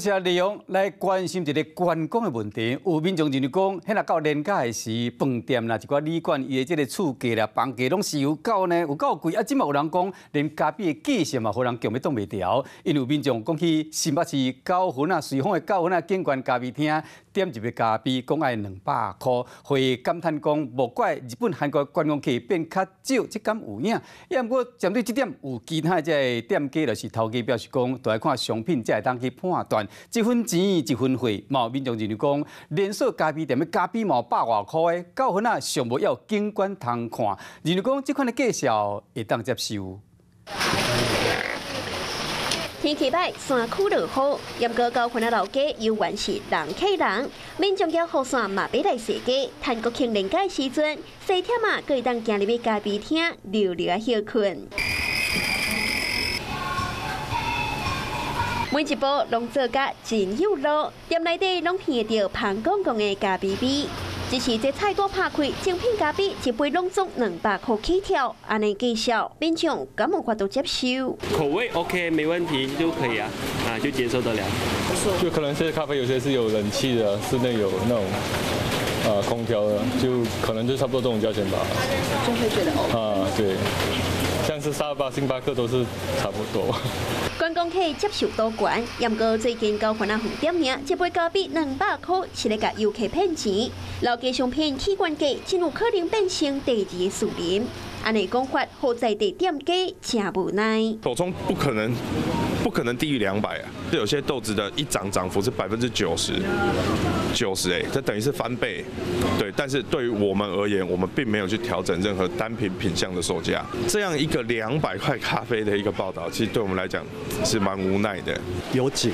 这内容来关心一个观光的问题。有民众认为讲，迄若到年假的时，饭店啦、一寡旅馆伊的这个厝价啦、房价拢是有够贵。啊，即嘛有人讲，连咖啡的价钱嘛，互人强要挡袂牢。因为有民众讲去新北市高云啊、瑞丰的高云啊景观咖啡厅点一杯咖啡，讲要200块，会感叹讲，无怪日本、韩国观光客变较少，即敢有影。也毋过针对这点，有其他的店家就是头家表示讲，都要看商品才会当去判断。一分钱一分货，嘛有民众认为讲，连锁咖啡店的咖啡嘛100外块的，到分啊上无要景观通看，认为讲这款的介绍会当接受。天气歹，山区落雨，不过高分的老街又原是人客人，民众要雨伞嘛要来踅街，趁国庆年假时阵，西天嘛可以当行入去咖啡厅溜溜啊休困。每一步拢做甲真有路，店内底拢闻得到香港公的咖啡味。只是这菜单拍开，精品咖啡一杯拢总200块起跳，安尼介绍，民众敢有法度接受？口味 OK 没问题就可以啊，就接受得了。就可能这些咖啡有些是有冷气的，室内有那种空调的，就可能就差不多这种价钱吧。就会觉得对，像是沙巴、星巴克都是差不多。观光客接受度悬，也毋过最近高云啊饭店名一杯咖啡200块，是咧甲游客骗钱。老街商品起关价，真有可能变成第2个树林。安尼讲法，好在地店家真无奈。手冲不可能低于200啊！有些豆子的一涨幅是90%，这等于是翻倍。对，但是对于我们而言，我们并没有去调整任何单品品项的售价。这样一个200块咖啡的一个报道，其实对我们来讲是蛮无奈的。有景，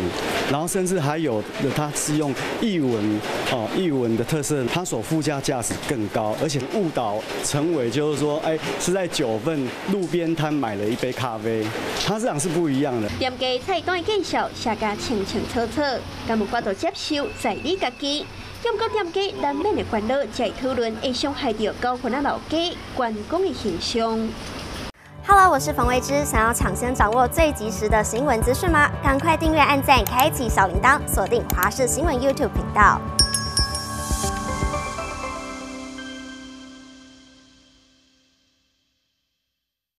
然后甚至还有它是用艺文的特色，它所附加价值更高，而且误导成为就是说，是在9份路边摊买了一杯咖啡，它这样是不一样的。店家菜单介绍写甲清清楚楚，敢有法度接受在你家己。要过店家难免的烦恼，才会讨论会伤害到高分的老街观光的形象。Hello， 我是冯薇芝，想要抢先掌握最及时的新闻资讯吗？赶快订阅、按赞、开启小铃铛，锁定华视新闻 YouTube 频道。